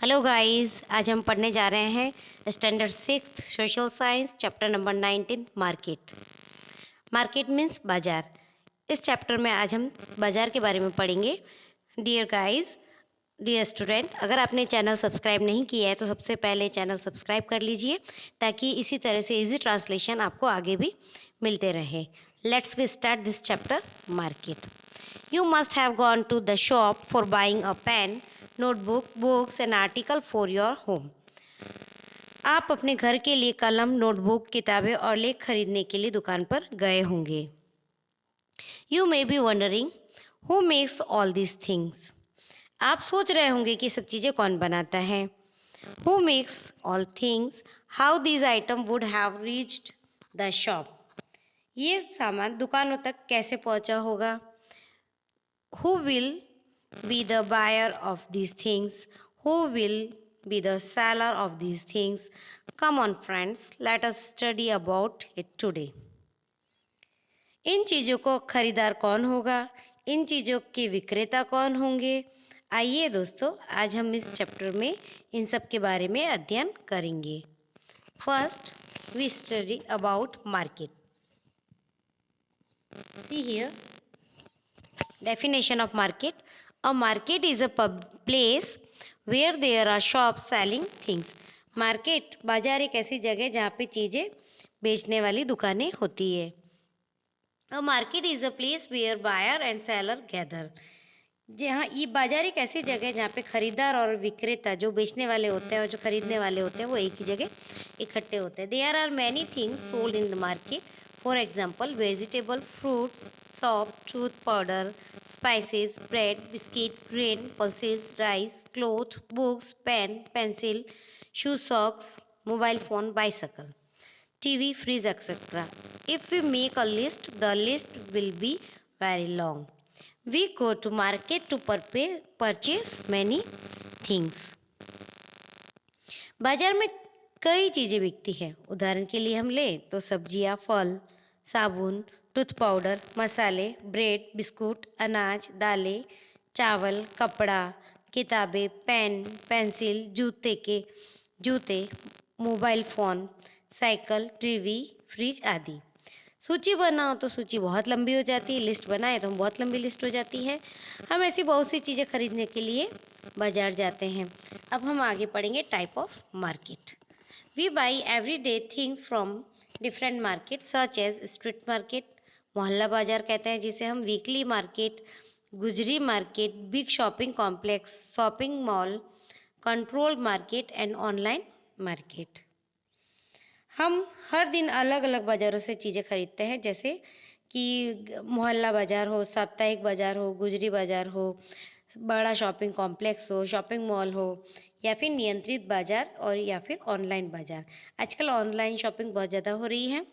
Hello guys, आज हम पढ़ने जा रहे हैं standard 6 social science chapter number 19 market. Market means बाजार। इस चैप्टर में आज हम बाजार के बारे में पढ़ेंगे। डियर गाइस, डियर स्टूडेंट, अगर आपने चैनल सब्सक्राइब नहीं किया है तो सबसे पहले चैनल सब्सक्राइब कर लीजिए ताकि इसी तरह से इजी ट्रांसलेशन आपको आगे भी मिलते रहे। Let's we start this chapter market. You must have gone to the shop for buying a pen, notebook, books and article for your home. आप अपने घर के लिए कलम, नोटबुक, किताबें और लेख खरीदने के लिए दुकान पर गए होंगे। You may be wondering, who makes all these things? आप सोच रहे होंगे कि सब चीज़ें कौन बनाता है। Who makes all things? How these items would have reached the shop? ये सामान दुकानों तक कैसे पहुंचा होगा। Who will be the buyer of these things? Who will be the seller of these things? Come on friends, let us study about it today. इन चीज़ों को खरीदार कौन होगा, इन चीज़ों के विक्रेता कौन होंगे। आइए दोस्तों, आज हम इस चैप्टर में इन सब के बारे में अध्ययन करेंगे। First we study about market. See here definition of market. A market is a place where there are shops selling things. Market बाजार एक ऐसी जगह जहाँ पे चीज़ें बेचने वाली दुकानें होती है। A market is a place where buyer and seller gather. जहाँ ये बाजार एक ऐसी जगह है जहाँ पे खरीदार और विक्रेता, जो बेचने वाले होते हैं और जो खरीदने वाले होते हैं, वो एक ही जगह इकट्ठे होते हैं। There are many things sold in the market. For example, vegetable, fruits, soap, toothpowder, spices, bread, biscuit, grain, pulses, rice, cloth, books, pen, pencil, shoe socks, mobile phone, bicycle, TV, fridge, etc. If we make a list, the list will be very long. We go to market to purchase many things. बाजार में कई चीज़ें बिकती है। उदाहरण के लिए हम लें तो सब्जियां, फल, साबुन, टूथ पाउडर, मसाले, ब्रेड, बिस्कुट, अनाज, दालें, चावल, कपड़ा, किताबें, पेन, पेंसिल, जूते, mobile phone, cycle, TV, fridge आदि। सूची बनाओ तो सूची बहुत लंबी हो जाती है, लिस्ट बनाए तो हम बहुत लंबी लिस्ट हो जाती है। हम ऐसी बहुत सी चीज़ें खरीदने के लिए बाजार जाते हैं। अब हम आगे पढ़ेंगे type of market. We buy every day things from different market such as street market, मोहल्ला बाजार कहते हैं जिसे हम, weekly market, Gujri market, big shopping complex, shopping mall, control market and online market. हम हर दिन अलग अलग बाज़ारों से चीज़ें खरीदते हैं, जैसे कि मोहल्ला बाज़ार हो, साप्ताहिक बाज़ार हो, गुजरी बाज़ार हो, बड़ा शॉपिंग कॉम्प्लेक्स हो, शॉपिंग मॉल हो, या फिर नियंत्रित बाज़ार और या फिर ऑनलाइन बाज़ार। आजकल ऑनलाइन शॉपिंग बहुत ज़्यादा हो रही है।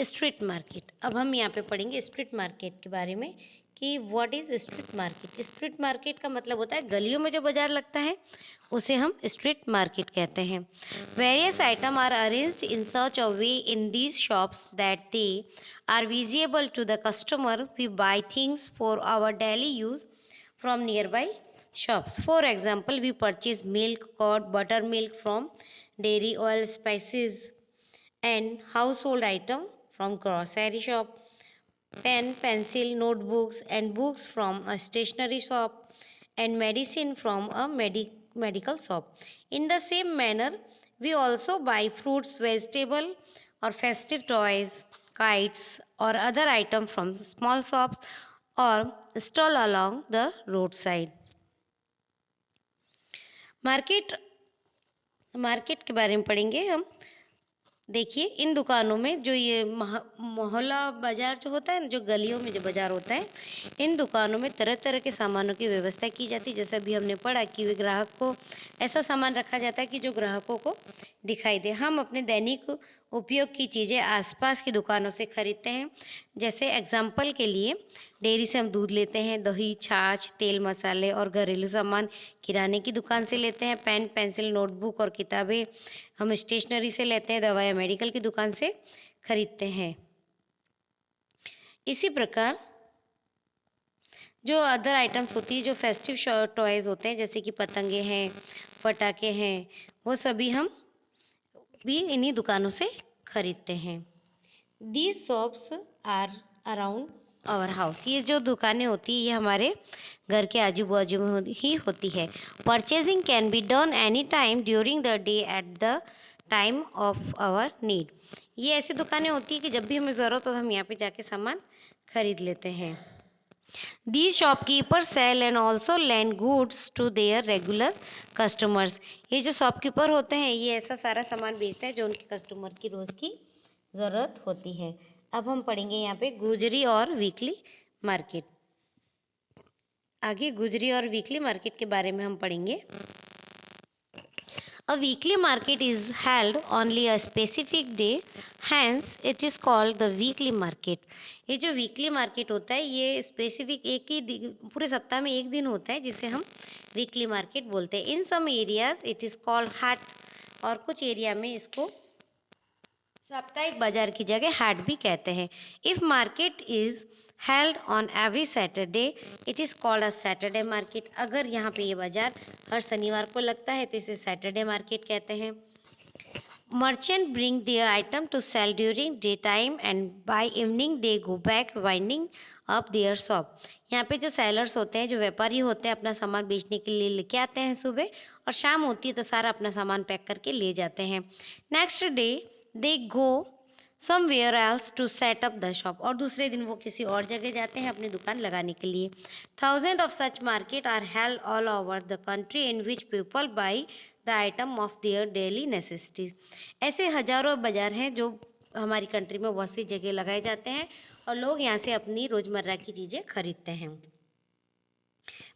Street market. अब हम यहाँ पे पढ़ेंगे स्ट्रीट मार्केट के बारे में कि what is street market. Street market का मतलब होता है गलियों में जो बाजार लगता है उसे हम स्ट्रीट मार्केट कहते हैं। Various item are arranged in such a way in these shops that they are visible to the customer. We buy things for our daily use from nearby shops. For example, we purchase milk, curd, buttermilk from dairy, oil, spices and household item from grocery shop, pen, pencil, notebooks and books from a stationery shop, and medicine from a medical shop. In the same manner, we also buy fruits, vegetable or festive toys, kites or other item from small shops or stall along the roadside. Market के बारे में पढ़ेंगे हम। देखिए, इन दुकानों में जो ये मोहल्ला बाज़ार जो होता है ना, जो गलियों में जो बाज़ार होता है, इन दुकानों में तरह तरह के सामानों की व्यवस्था की जाती है। जैसे अभी हमने पढ़ा कि वे ग्राहक को ऐसा सामान रखा जाता है कि जो ग्राहकों को दिखाई दे। हम अपने दैनिक उपयोग की चीज़ें आसपास की दुकानों से खरीदते हैं। जैसे एग्जाम्पल के लिए, डेयरी से हम दूध लेते हैं, दही, छाछ, तेल, मसाले और घरेलू सामान किराने की दुकान से लेते हैं। पेन, पेंसिल, नोटबुक और किताबें हम स्टेशनरी से लेते हैं। दवाएं मेडिकल की दुकान से खरीदते हैं। इसी प्रकार जो अदर आइटम्स होती है, जो फेस्टिव टॉयज़ होते हैं, जैसे कि पतंगे हैं, पटाखे हैं, वो सभी हम भी इन्हीं दुकानों से खरीदते हैं। These shops are around our house. ये जो दुकानें होती है ये हमारे घर के आजू बाजू में ही होती है। Purchasing can be done any time during the day at the time of our need. ये ऐसी दुकानें होती है कि जब भी हमें ज़रूरत हो तो हम यहाँ पे जाके सामान खरीद लेते हैं। These shopkeepers sell and also lend goods to their regular customers। ये जो शॉपकीपर होते हैं ये ऐसा सारा सामान बेचते हैं जो उनके कस्टमर की रोज़ की ज़रूरत होती है। अब हम पढ़ेंगे यहाँ पे गुजरी और वीकली मार्केट। आगे गुजरी और वीकली मार्केट के बारे में हम पढ़ेंगे। A weekly market is held only a specific day, hence it is called the weekly market। ये जो वीकली मार्केट होता है ये स्पेसिफिक एक ही पूरे सप्ताह में एक दिन होता है जिसे हम वीकली मार्केट बोलते हैं। In some areas it is called haat, और कुछ एरिया में इसको साप्ताहिक बाजार की जगह हाट भी कहते हैं। If market is held on every Saturday it is called a Saturday market. अगर यहाँ पे ये बाजार हर शनिवार को लगता है तो इसे सैटरडे मार्केट कहते हैं। Merchant bring their item to sell during day time and by evening they go back winding up their shop. यहाँ पे जो सेलर्स होते हैं, जो व्यापारी होते हैं, अपना सामान बेचने के लिए लेके आते हैं सुबह, और शाम होती है तो सारा अपना सामान पैक करके ले जाते हैं। Next day they go somewhere else to set up the shop, और दूसरे दिन वो किसी और जगह जाते हैं अपनी दुकान लगाने के लिए। Thousand of such market are held all over the country in which people buy the item of their daily necessities. ऐसे हजारों बाजार हैं जो हमारी कंट्री में बहुत सी जगह लगाए जाते हैं और लोग यहाँ से अपनी रोज़मर्रा की चीज़ें खरीदते हैं।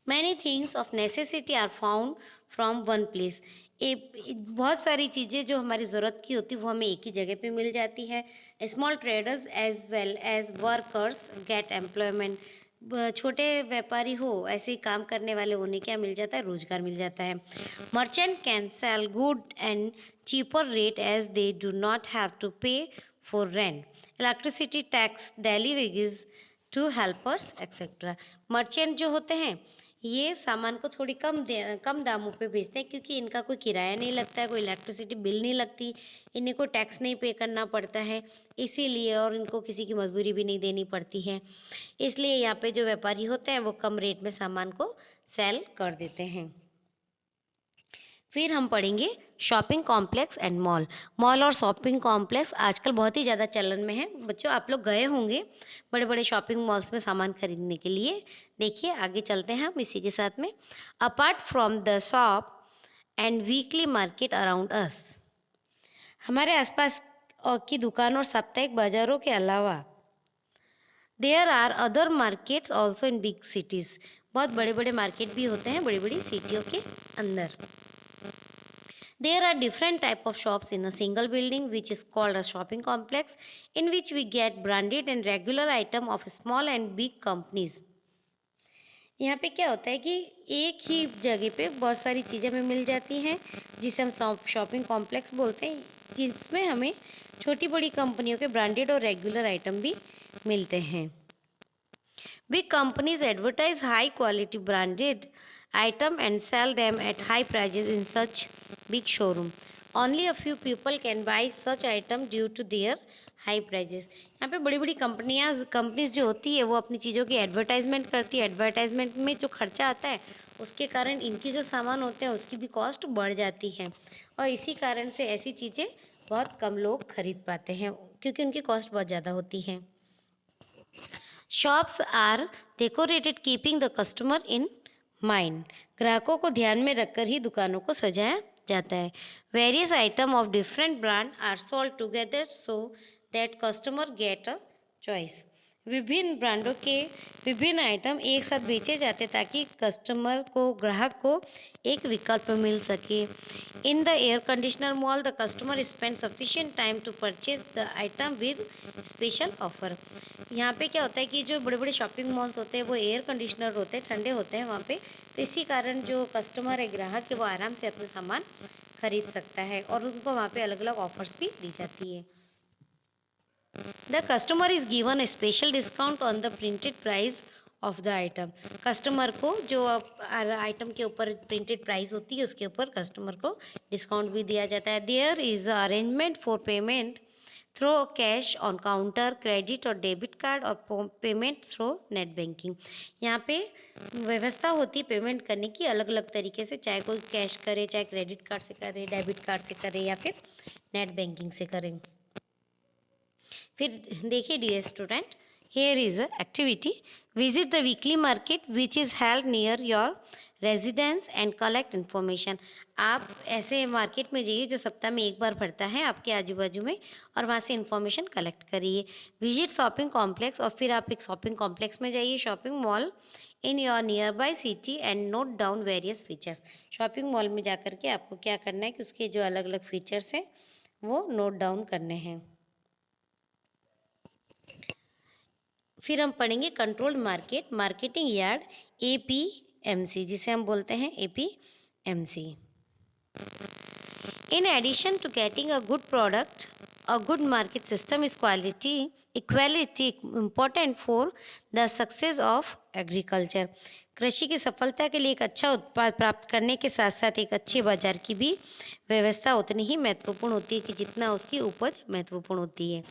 Many things of necessity are found from one place. बहुत सारी चीज़ें जो हमारी ज़रूरत की होती वो हमें एक ही जगह पे मिल जाती है। Small traders as well as workers get employment. छोटे व्यापारी हो, ऐसे ही काम करने वाले, उन्हें क्या मिल जाता है? रोजगार मिल जाता है। Merchant can sell good and cheaper rate as they do not have to pay for rent, electricity tax, daily wages to helpers etcetera. Merchant जो होते हैं ये सामान को थोड़ी कम दामों पे बेचते हैं, क्योंकि इनका कोई किराया नहीं लगता है, कोई इलेक्ट्रिसिटी बिल नहीं लगती, इन्हें कोई टैक्स नहीं पे करना पड़ता है इसीलिए, और इनको किसी की मजदूरी भी नहीं देनी पड़ती है। इसलिए यहाँ पे जो व्यापारी होते हैं वो कम रेट में सामान को सेल कर देते हैं। फिर हम पढ़ेंगे shopping complex and mall. Mall और शॉपिंग कॉम्प्लेक्स आजकल बहुत ही ज़्यादा चलन में है। बच्चों, आप लोग गए होंगे बड़े बड़े शॉपिंग मॉल्स में सामान खरीदने के लिए। देखिए आगे चलते हैं हम इसी के साथ में। Apart from the shop and weekly market around us, हमारे आसपास की दुकान और साप्ताहिक बाजारों के अलावा there are other markets also in big cities. बहुत बड़े बड़े मार्केट भी होते हैं बड़ी बड़ी सिटियों के अंदर। There are different type of shops in a single building which is called a shopping complex, in which we get branded and regular item of small and big companies। यहाँ पे क्या होता है कि एक ही जगह पे बहुत सारी चीज़ें हमें मिल जाती हैं जिसे हम शॉपिंग कॉम्प्लेक्स बोलते हैं, जिसमें हमें छोटी बड़ी कंपनियों के ब्रांडेड और रेगुलर आइटम भी मिलते हैं। Big companies advertise high quality branded item and sell them at high prices in such big showroom. Only a few people can buy such item due to their high prices। यहाँ पे बड़ी बड़ी companies जो होती है वो अपनी चीज़ों की एडवर्टाइजमेंट करती है। एडवर्टाइजमेंट में जो खर्चा आता है उसके कारण इनकी जो सामान होते हैं उसकी भी कॉस्ट बढ़ जाती है, और इसी कारण से ऐसी चीज़ें बहुत कम लोग खरीद पाते हैं क्योंकि उनकी कॉस्ट बहुत ज़्यादा होती है। Shops are decorated keeping the customer in mind. ग्राहकों को ध्यान में रखकर ही दुकानों को सजाया जाता है। Various item of different brand are sold together so that customer get a choice. विभिन्न ब्रांडों के विभिन्न आइटम एक साथ बेचे जाते ताकि कस्टमर को, ग्राहक को एक विकल्प मिल सके। In the air conditioner mall the customer spend sufficient time to purchase the item with special offer. यहाँ पे क्या होता है कि जो बड़े बड़े शॉपिंग मॉल्स होते हैं वो एयर कंडीशनर होते हैं, ठंडे होते हैं वहाँ पे, तो इसी कारण जो कस्टमर है, ग्राहक है, वो आराम से अपना सामान खरीद सकता है और उनको वहाँ पे अलग अलग ऑफर्स भी दी जाती है। The customer is given a special discount on the printed price of the item. Customer को जो आइटम के ऊपर प्रिंटेड प्राइस होती है उसके ऊपर कस्टमर को डिस्काउंट भी दिया जाता है। There is arrangement for payment through cash on counter, credit और डेबिट कार्ड और पेमेंट थ्रो नेट बैंकिंग। यहाँ पे व्यवस्था होती है पेमेंट करने की अलग अलग तरीके से, चाहे कोई कैश करे, चाहे क्रेडिट कार्ड से करे, डेबिट कार्ड से करे या फिर नेट बैंकिंग से करें। फिर देखिए dear student, here is a activity. Visit the weekly market which is held near your residence and collect information. आप ऐसे मार्केट में जाइए जो सप्ताह में एक बार भरता है आपके आजू बाजू में, और वहाँ से इन्फॉर्मेशन कलेक्ट करिए। विजिट शॉपिंग कॉम्प्लेक्स, और फिर आप एक शॉपिंग कॉम्प्लेक्स में जाइए, shopping mall in your near by city and note down various features. Shopping mall में जा कर के आपको क्या करना है कि उसके जो अलग अलग फीचर्स हैं वो नोट डाउन करने हैं। फिर हम पढ़ेंगे controlled market, marketing yard, APMC, जिसे हम बोलते हैं APMC। In addition to getting a good product, a good market system is equality important for the success of agriculture. कृषि की सफलता के लिए एक अच्छा उत्पाद प्राप्त करने के साथ साथ एक अच्छे बाजार की भी व्यवस्था उतनी ही महत्वपूर्ण होती है कि जितना उसकी उपज महत्वपूर्ण होती है।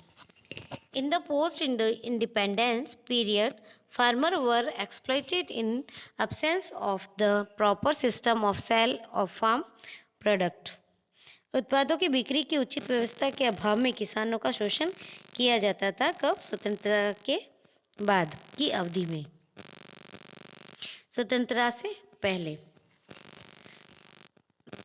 In the post-independence period, farmers were exploited in absence of the proper system of sale of farm product. उत्पादों की बिक्री की उचित व्यवस्था के अभाव में किसानों का शोषण किया जाता था। कब? स्वतंत्रता के बाद की अवधि में, स्वतंत्रता से पहले।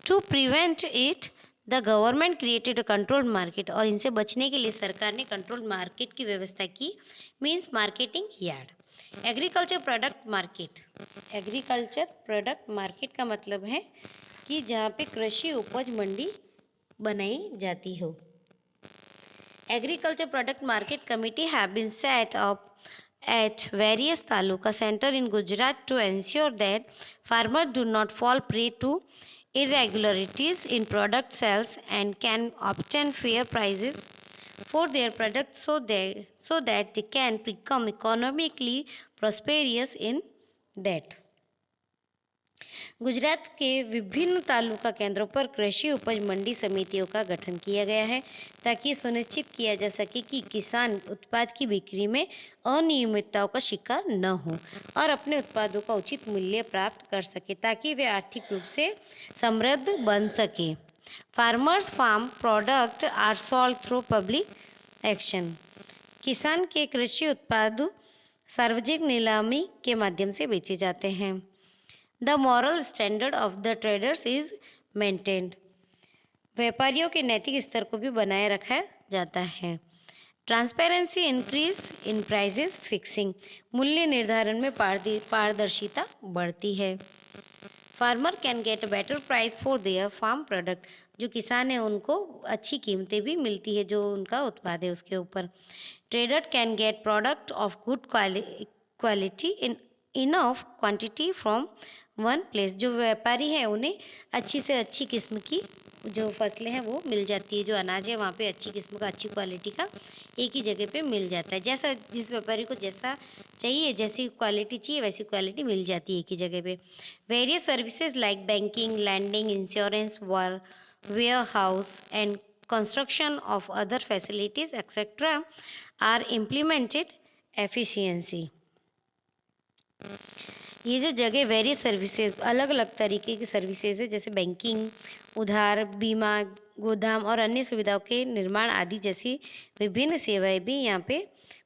To prevent it the government created a controlled market, और इनसे बचने के लिए सरकार ने कंट्रोल्ड मार्केट की व्यवस्था की। Means marketing yard. Agriculture product market, agriculture product market का मतलब है कि जहाँ पे कृषि उपज मंडी बनाई जाती हो। Agriculture product market committee have been set up at various taluka center in Gujarat to ensure that farmers do not fall prey to irregularities in product sales and can obtain fair prices for their products so that they can become economically prosperous in that. Gujarat के विभिन्न तालुका केंद्रों पर कृषि उपज मंडी समितियों का गठन किया गया है ताकि सुनिश्चित किया जा सके कि किसान उत्पाद की बिक्री में अनियमितताओं का शिकार न हो और अपने उत्पादों का उचित मूल्य प्राप्त कर सके ताकि वे आर्थिक रूप से समृद्ध बन सके। Farmers farm product are sold through public action. किसान के कृषि उत्पाद सार्वजनिक नीलामी के माध्यम से बेचे जाते हैं। The moral standard of the traders is maintained. व्यापारियों के नैतिक स्तर को भी बनाए रखा जाता है। Transparency increase in prices fixing. मूल्य निर्धारण में पारदर्शिता बढ़ती है। Farmer can get better price for their farm product. जो किसान है उनको अच्छी कीमतें भी मिलती है जो उनका उत्पाद है उसके ऊपर। Trader can get product of good quality in enough quantity from one place. जो व्यापारी है उन्हें अच्छी से अच्छी किस्म की जो फसलें हैं वो मिल जाती है, जो अनाज है वहाँ पे अच्छी किस्म का अच्छी क्वालिटी का एक ही जगह पे मिल जाता है। जैसा जिस व्यापारी को जैसा चाहिए जैसी क्वालिटी चाहिए वैसी क्वालिटी मिल जाती है एक ही जगह पे। Various services like banking, lending, insurance, warehouse and construction of other facilities etcetera are implemented efficiency. ये जो जगह वेरियस सर्विसेज अलग अलग तरीके की सर्विसेज है जैसे बैंकिंग, उधार, बीमा, गोदाम और अन्य सुविधाओं के निर्माण आदि जैसी विभिन्न सेवाएं भी यहाँ पे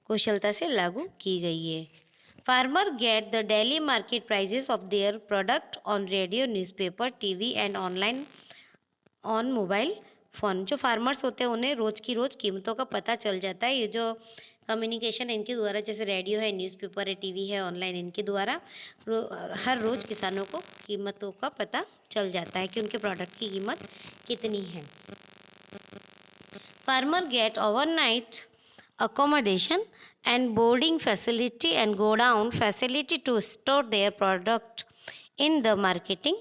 कुशलता से लागू की गई है। Farmer get the daily market prices of their product on radio, newspaper, TV and online on mobile phone. जो फार्मर्स होते हैं उन्हें रोज़ की रोज़ कीमतों का पता चल जाता है। ये जो कम्युनिकेशन है इनके द्वारा, जैसे रेडियो है, न्यूज़पेपर है, टीवी है, ऑनलाइन, इनके द्वारा हर रोज़ किसानों को कीमतों का पता चल जाता है कि उनके प्रोडक्ट की कीमत कितनी है। Farmer get overnight accommodation and boarding facility and go down facility to store their product in the marketing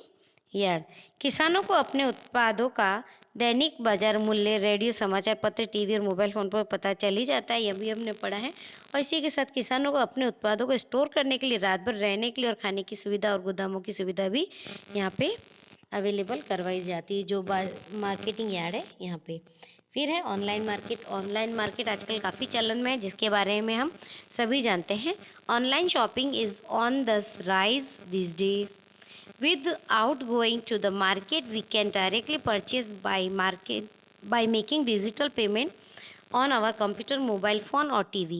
yard. किसानों को अपने उत्पादों का दैनिक बाजार मूल्य रेडियो, समाचार पत्र, टीवी और मोबाइल फ़ोन पर पता चल ही जाता है, यह भी हमने पढ़ा है। और इसी के साथ किसानों को अपने उत्पादों को स्टोर करने के लिए, रात भर रहने के लिए और खाने की सुविधा और गोदामों की सुविधा भी यहाँ पे अवेलेबल करवाई जाती है, जो मार्केटिंग यार्ड है यहाँ पे। फिर है ऑनलाइन मार्केट। ऑनलाइन मार्केट आजकल काफ़ी चलन में है, जिसके बारे में हम सभी जानते हैं। Online shopping is on the rise this days. Without going to the market, we can directly purchase by making digital payment on our computer, mobile phone or TV.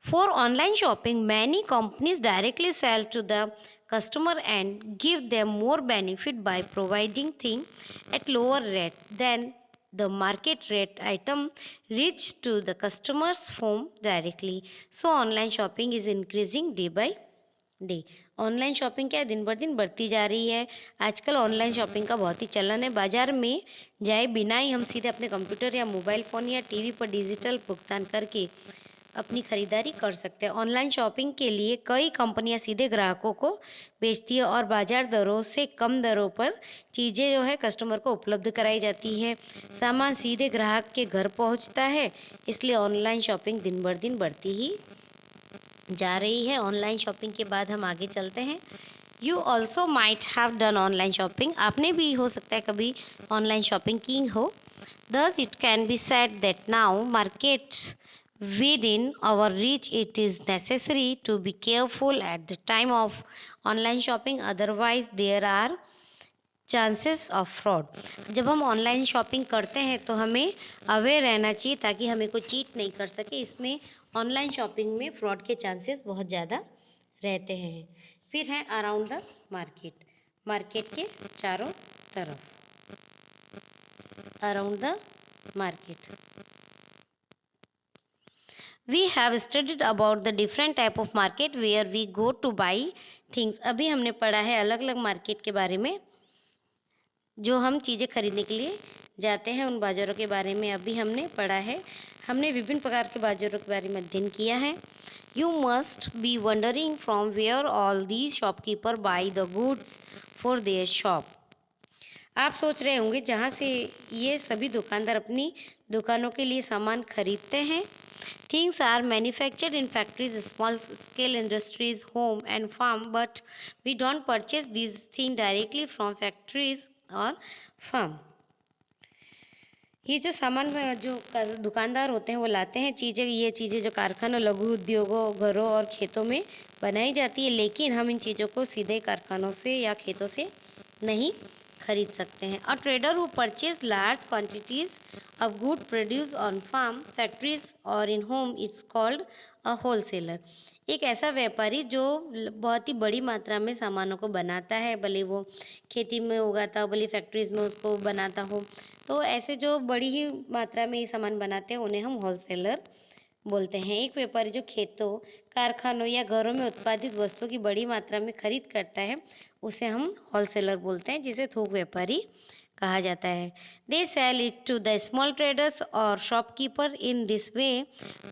For online shopping, many companies directly sell to the customer and give them more benefit by providing things at lower rate than the market rate item reach to the customer's home directly. So online shopping is increasing day by day. Online shopping क्या है, दिन बर दिन बढ़ती जा रही है। आजकल ऑनलाइन शॉपिंग का बहुत ही चलन है। बाजार में जाए बिना ही हम सीधे अपने कंप्यूटर या मोबाइल फ़ोन या टीवी पर डिजिटल भुगतान करके अपनी खरीदारी कर सकते हैं। ऑनलाइन शॉपिंग के लिए कई कंपनियां सीधे ग्राहकों को बेचती है और बाजार दरों से कम दरों पर चीज़ें जो है कस्टमर को उपलब्ध कराई जाती है। सामान सीधे ग्राहक के घर पहुंचता है, इसलिए ऑनलाइन शॉपिंग दिन बर दिन बढ़ती ही जा रही है। ऑनलाइन शॉपिंग के बाद हम आगे चलते हैं। You also might have done online shopping. आपने भी हो सकता है कभी ऑनलाइन शॉपिंग की हो। Thus it can be said that now markets within our reach, it is necessary to be careful at the time of online shopping, otherwise there are chances of fraud. जब हम online shopping करते हैं तो हमें aware रहना चाहिए ताकि हमें कोई चीट नहीं कर सके। इसमें ऑनलाइन शॉपिंग में फ्रॉड के चांसेस बहुत ज़्यादा रहते हैं। फिर है अराउंड द मार्केट। मार्केट के चारों तरफ, around the market. We have studied about the different type of market where we go to buy things। अभी हमने पढ़ा है अलग अलग मार्केट के बारे में, जो हम चीज़ें खरीदने के लिए जाते हैं, उन बाज़ारों के बारे में अभी हमने पढ़ा है। हमने विभिन्न प्रकार के बाज़ारों के बारे में अध्ययन किया है। You must be wondering from where all these shopkeeper buy the goods for their shop. आप सोच रहे होंगे जहाँ से ये सभी दुकानदार अपनी दुकानों के लिए सामान खरीदते हैं। Things are manufactured in factories, small scale industries, home and farm, but we don't purchase these things directly from factories और farm। ये जो सामान जो दुकानदार होते हैं वो लाते हैं चीज़ें, ये चीज़ें जो कारखानों, लघु उद्योगों, घरों और खेतों में बनाई जाती है, लेकिन हम इन चीज़ों को सीधे कारखानों से या खेतों से नहीं खरीद सकते हैं। A trader who purchase large quantities of good produce on farm, factories और in home it's called a wholesaler. एक ऐसा व्यापारी जो बहुत ही बड़ी मात्रा में सामानों को बनाता है, भले वो खेती में उगाता हो, भले फैक्ट्रीज में उसको बनाता हो, तो ऐसे जो बड़ी ही मात्रा में ये सामान बनाते हैं उन्हें हम होलसेलर बोलते हैं। एक व्यापारी जो खेतों, कारखानों या घरों में उत्पादित वस्तुओं की बड़ी मात्रा में खरीद करता है उसे हम होलसेलर बोलते हैं, जिसे थोक व्यापारी कहा जाता है। They sell it to the small traders और shopkeeper. In this way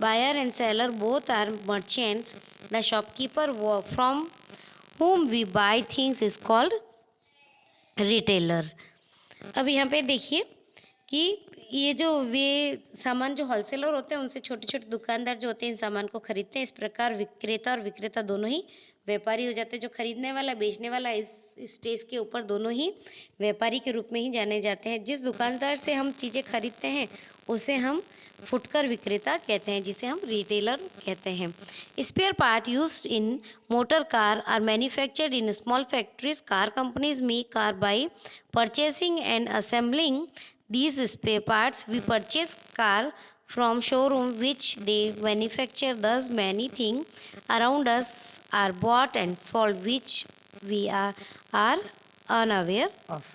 buyer and seller both are merchants. The shopkeeper from whom we buy things is called retailer. अब यहाँ पे देखिए कि ये जो वे सामान जो होलसेलर होते हैं उनसे छोटे छोटे दुकानदार जो होते हैं इन सामान को खरीदते हैं। इस प्रकार विक्रेता और विक्रेता दोनों ही व्यापारी हो जाते हैं। जो खरीदने वाला, बेचने वाला इस स्टेज के ऊपर दोनों ही व्यापारी के रूप में ही जाने जाते हैं। जिस दुकानदार से हम चीज़ें खरीदते हैं उसे हम फुटकर विक्रेता कहते हैं, जिसे हम रिटेलर कहते हैं। Spare part used in motor car are manufactured in small factories. Car companies make car by purchasing and assembling these spare parts. We purchase car from showroom which they manufacture. Thus many things around us are bought and sold which we are unaware of।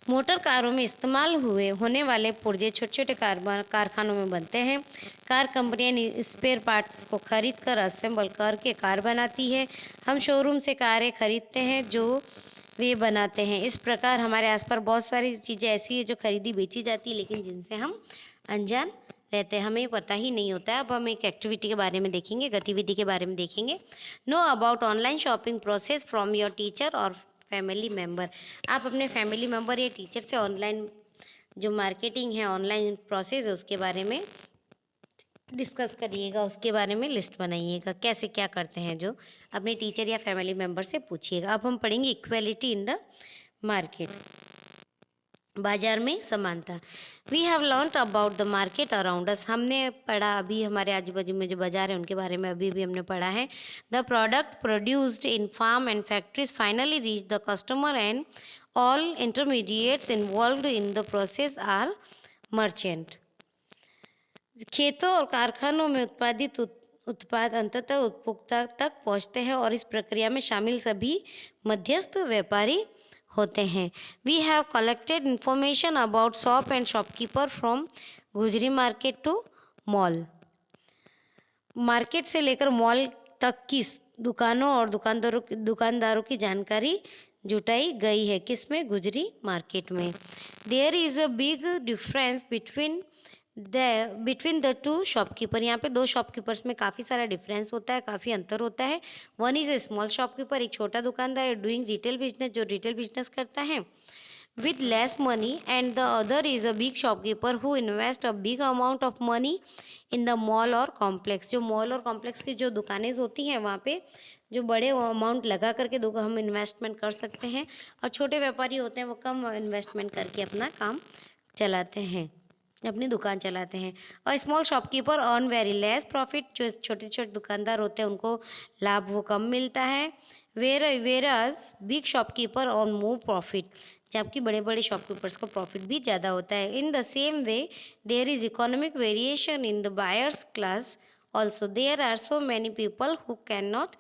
Motor कारों में इस्तेमाल होने वाले पुर्जे छोटे छोटे कारखानों में बनते हैं। कार कंपनियां स्पेयर पार्ट्स को खरीद कर असेंबल करके कार बनाती है। हम शोरूम से कारें खरीदते हैं जो वे बनाते हैं। इस प्रकार हमारे आसपास बहुत सारी चीज़ें ऐसी है जो खरीदी बेची जाती है, लेकिन जिनसे हम अनजान रहते हैं, हमें पता ही नहीं होता है। अब हम एक एक्टिविटी के बारे में देखेंगे, गतिविधि के बारे में देखेंगे। Know about online shopping process from your teacher और फैमिली मेम्बर। आप अपने फैमिली मेम्बर या टीचर से ऑनलाइन जो मार्केटिंग है, ऑनलाइन प्रोसेस है, उसके बारे में डिस्कस करिएगा, उसके बारे में लिस्ट बनाइएगा, कैसे क्या करते हैं, जो अपने टीचर या फैमिली मेम्बर से पूछिएगा। अब हम पढ़ेंगे इक्वेलिटी इन द मार्केट, बाजार में समानता। We have learned about the market around us. हमने पढ़ा, अभी हमारे आजू बाजू में जो बाजार है उनके बारे में अभी भी हमने पढ़ा है। The product produced in farm and factories finally reach the customer and all intermediates involved in the process are merchant. खेतों और कारखानों में उत्पादित उत्पाद अंततः उपभोक्ता तक पहुंचते हैं और इस प्रक्रिया में शामिल सभी मध्यस्थ व्यापारी होते हैं। We have collected information about shop and shopkeeper from Gujri market to mall. Market से लेकर मॉल तक की दुकानों और दुकानदारों की जानकारी जुटाई गई है। किसमें? गुजरी मार्केट में। There is a big difference between the two shopkeeper. यहाँ पे दो शॉपकीपर्स में काफ़ी सारा डिफरेंस होता है, काफ़ी अंतर होता है। One is a small shopkeeper, एक छोटा दुकानदार है, डूइंग रिटेल बिजनेस, जो रिटेल बिजनेस करता है with less money, and the other is a big shopkeeper who invest a big amount of money in the mall or complex। जो mall और complex की जो दुकानें होती हैं वहाँ पे जो बड़े अमाउंट लगा करके हम इन्वेस्टमेंट कर सकते हैं, और छोटे व्यापारी होते हैं वो कम इन्वेस्टमेंट करके अपना काम चलाते हैं, अपनी दुकान चलाते हैं। और small shopkeeper earn very less profit, जो छोटे छोटे दुकानदार होते हैं उनको लाभ वो कम मिलता है। Whereas big shopkeeper earn more profit, जबकि बड़े बड़े शॉपकीपर्स को प्रॉफिट भी ज़्यादा होता है। In the same way there is economic variation in the buyers class also. There are so many people who can not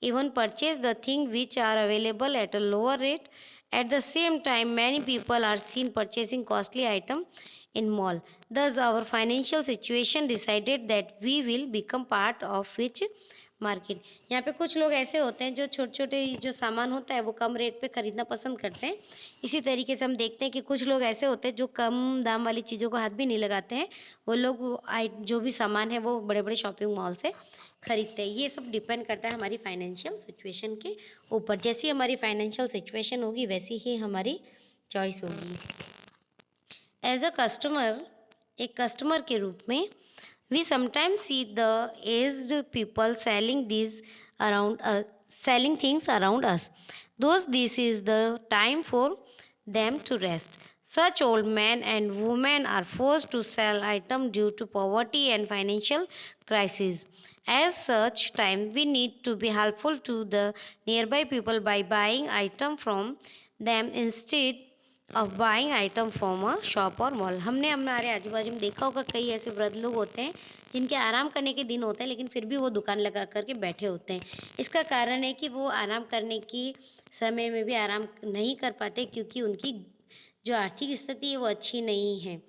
even purchase the thing which are available at a lower rate. At the same time, many people are seen purchasing costly item in mall. Thus, our financial situation decided that we will become part of which market. यहाँ पे कुछ लोग ऐसे होते हैं जो छोटे छोटे जो सामान होता है वो कम रेट पे ख़रीदना पसंद करते हैं। इसी तरीके से हम देखते हैं कि कुछ लोग ऐसे होते हैं जो कम दाम वाली चीज़ों को हाथ भी नहीं लगाते हैं, वो लोग जो भी सामान है वो बड़े बड़े शॉपिंग मॉल से खरीदते हैं। ये सब डिपेंड करता है हमारी फाइनेंशियल सिचुएशन के ऊपर। जैसी हमारी फाइनेंशियल सिचुएशन होगी वैसी ही हमारी चॉइस होगी। एज अ कस्टमर, एक कस्टमर के रूप में we sometimes see the aged people selling things around us. This is the time for them to rest. Such old men and women are forced to sell items due to poverty and financial crisis. As such time, we need to be helpful to the nearby people by buying items from them instead of buying item from a shop और mall. हमने हमारे आजू बाजू में देखा होगा कई ऐसे वृद्ध लोग होते हैं जिनके आराम करने के दिन होते हैं लेकिन फिर भी वो दुकान लगा करके बैठे होते हैं। इसका कारण है कि वो आराम करने की समय में भी आराम नहीं कर पाते, क्योंकि उनकी जो आर्थिक स्थिति है वो अच्छी नहीं है,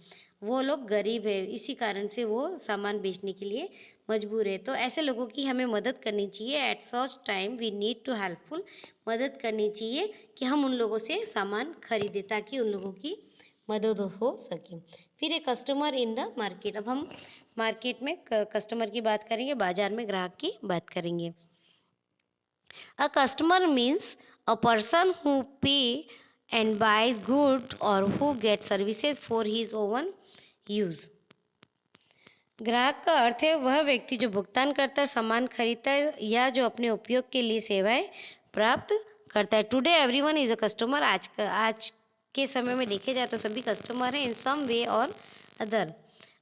वो लोग गरीब है, इसी कारण से वो सामान बेचने के लिए मजबूर है। तो ऐसे लोगों की हमें मदद करनी चाहिए। At such time we need to helpful, मदद करनी चाहिए कि हम उन लोगों से सामान खरीदें ताकि उन लोगों की मदद हो सके। फिर एक कस्टमर इन द मार्केट। अब हम मार्केट में कस्टमर की बात करेंगे, बाजार में ग्राहक की बात करेंगे। A customer means a person who pay and buys good और who get services for his own use. ग्राहक का अर्थ है वह व्यक्ति जो भुगतान करता है, सामान खरीदता है या जो अपने उपयोग के लिए सेवाएं प्राप्त करता है। Today everyone is a customer. आज के समय में देखे जाए तो सभी कस्टमर हैं, इन सम वे और अदर,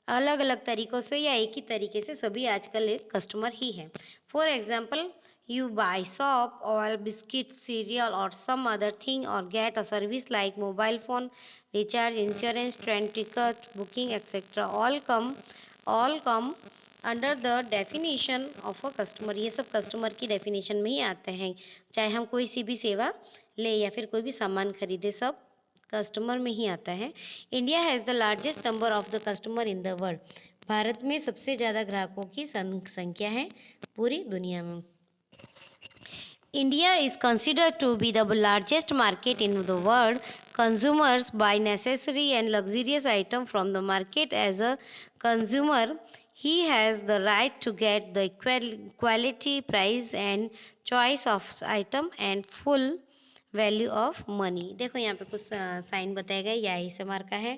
अलग अलग तरीक़ों से या एक ही तरीके से सभी आजकल एक कस्टमर ही हैं। For example, you buy soap, oil, biscuits, cereal or some other thing, or get a service like mobile phone recharge, insurance, train ticket booking, etc. all come under the definition of a customer। ये सब customer की definition में ही आते हैं। चाहे हम कोई सी भी सेवा ले या फिर कोई भी सामान खरीदे, सब कस्टमर में ही आता है। India has the largest number of the customer in the world. Bharat में सबसे ज़्यादा ग्राहकों की संख्या है पूरी दुनिया में। India is considered to be the largest market in the world. Consumers buy necessary and luxurious items from the market. As a consumer, he has the right to get the quality, price and choice of item and full value of money. देखो यहाँ पे कुछ sign बताया गया, ये आई से mark का है,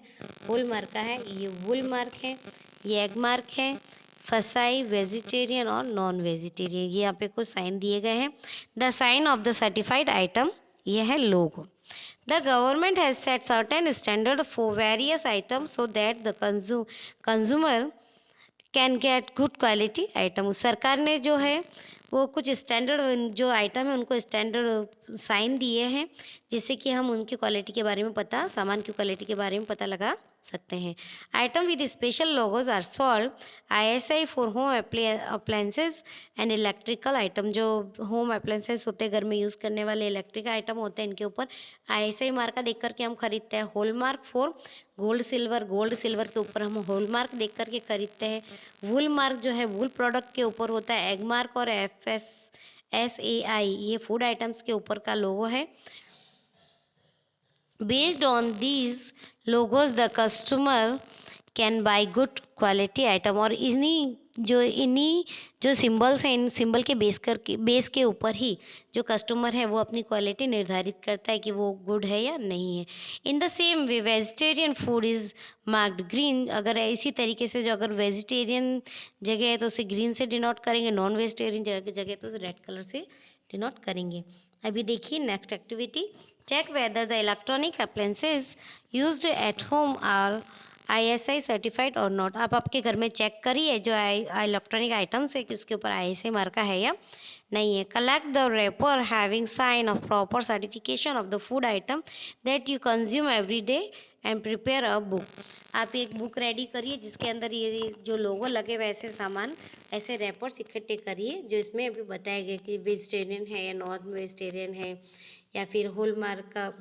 होल मार्क का है, ये वुल मार्क है, ये एग मार्क है, फसाई, वेजिटेरियन और नॉन वेजिटेरियन, ये यहाँ पे कुछ साइन दिए गए हैं। The sign of the certified item, ये है logo. The government has set certain standard for various item so that the consumer can get good quality item. सरकार ने जो है वो कुछ स्टैंडर्ड जो आइटम है उनको स्टैंडर्ड साइन दिए हैं, जिससे कि हम उनकी क्वालिटी के बारे में सामान की क्वालिटी के बारे में पता लगा सकते हैं। Item with special logos are sold ISI for home appliances and electrical item. जो होम अप्लायंसेस होते हैं, घर में यूज़ करने वाले इलेक्ट्रिक आइटम होते हैं, इनके ऊपर ISI मार्का देख करके हम खरीदते हैं। Hallmark for gold silver के ऊपर हम होल मार्क देख करके खरीदते हैं। वुल मार्क जो है वुल प्रोडक्ट के ऊपर होता है। एग मार्क और FSSAI ये फूड आइटम्स के ऊपर का लोगो है। Based on these logos, the customer can buy good quality item। और इन्हीं जो सिंबल्स हैं, इन सिंबल के बेस के ऊपर ही जो कस्टमर है वो अपनी क्वालिटी निर्धारित करता है कि वो गुड है या नहीं है। In the same way vegetarian food is marked green. अगर इसी तरीके से जो अगर वेजिटेरियन जगह है तो उसे ग्रीन से डिनोट करेंगे, नॉन वेजिटेरियन जगह तो रेड कलर से डिनोट करेंगे। अभी देखिए next activity, check whether the electronic appliances used at home are ISI certified और नॉट। आप आपके घर में चेक करिए जो इलेक्ट्रॉनिक आइटम्स है कि उसके ऊपर ISI मार्का है या नहीं है। Collect the wrapper having sign of proper certification of the food item that you consume every day and prepare a book. आप एक बुक रेडी करिए जिसके अंदर ये जो लोगो लगे वैसे सामान, ऐसे रैपर्स इकट्ठे करिए जो इसमें अभी बताया गया कि वेजिटेरियन है या नॉन वेजिटेरियन है, या फिर होल मार्क का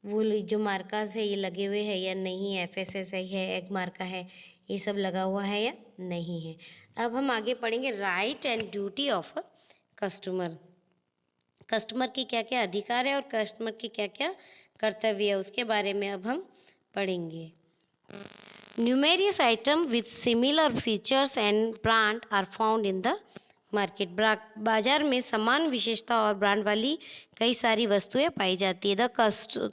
वुल जो मार्कास है ये लगे हुए हैं या नहीं, FSSAI है, एग मार्का है, ये सब लगा हुआ है या नहीं है। अब हम आगे पढ़ेंगे right and duty of a customer. Customer के क्या क्या अधिकार है और कस्टमर के क्या क्या कर्तव्य है उसके बारे में अब हम पढ़ेंगे। Numerous items with similar features and brand are found in the market. बाजार में समान विशेषता और ब्रांड वाली कई सारी वस्तुएं पाई जाती है। The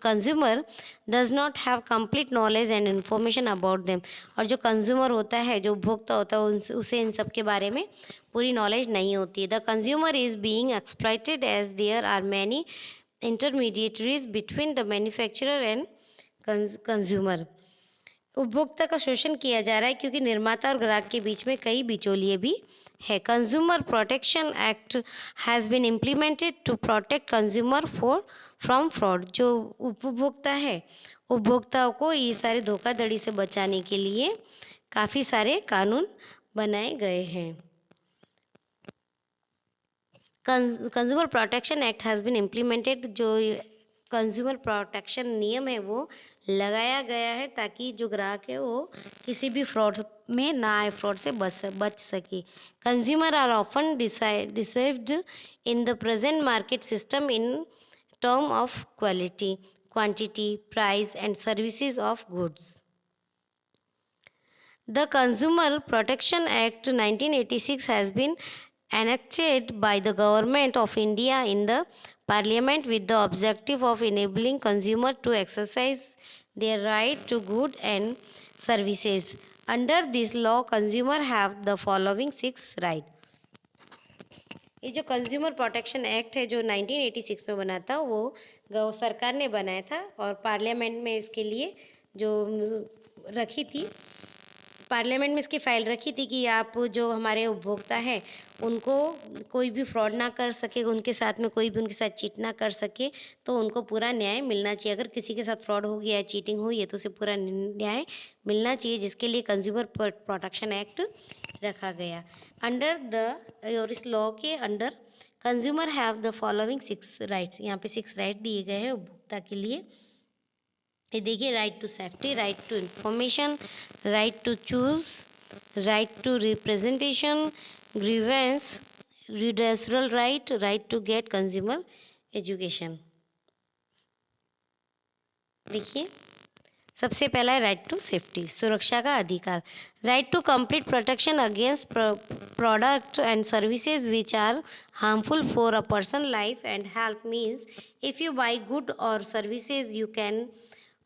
consumer does not have complete knowledge and information about them. और जो कंज्यूमर होता है, जो उपभोक्ता होता है, उसे इन सब के बारे में पूरी नॉलेज नहीं होती है। The consumer is being exploited as there are many intermediaries between the manufacturer and consumer. उपभोक्ता का शोषण किया जा रहा है क्योंकि निर्माता और ग्राहक के बीच में कई बिचौलिए भी है। Consumer protection act has been implemented to protect consumer from fraud. जो उपभोक्ता है, उपभोक्ताओं को ये सारे धोखाधड़ी से बचाने के लिए काफ़ी सारे कानून बनाए गए हैं। Consumer protection act has been implemented, जो कंज्यूमर प्रोटेक्शन नियम है वो लगाया गया है ताकि जो ग्राहक है वो किसी भी फ्रॉड में ना आए, फ्रॉड से बच सके। Consumer are often deceived in the present market system in term of quality, quantity, price and services of goods. The Consumer Protection Act 1986 has been enacted by the Government of India in the Parliament with the objective of enabling consumers to exercise their right to goods and services. Under this law, consumers have the following 6 rights. ये जो consumer protection act है जो 1986 में बना था वो सरकार ने बनाया था और पार्लियामेंट में इसके लिए जो रखी थी, पार्लियामेंट में इसकी फाइल रखी थी कि आप जो हमारे उपभोक्ता हैं उनको कोई भी फ्रॉड ना कर सके, उनके साथ में कोई भी उनके साथ चीट ना कर सके, तो उनको पूरा न्याय मिलना चाहिए। अगर किसी के साथ फ्रॉड हो गया है, चीटिंग हुई है तो उसे पूरा न्याय मिलना चाहिए, जिसके लिए कंज्यूमर प्रोटेक्शन एक्ट रखा गया। अंडर द और इस लॉ के under consumer have the following 6 rights. यहाँ पे 6 राइट दिए गए हैं उपभोक्ता के लिए। ये देखिए, right to safety, right to information, right to choose, right to representation, grievance redressal right, right to get consumer education. देखिए, सबसे पहला है राइट टू सेफ्टी, सुरक्षा का अधिकार। Right to complete protection against product and services which are harmful for a person life and health means if you buy good और services you can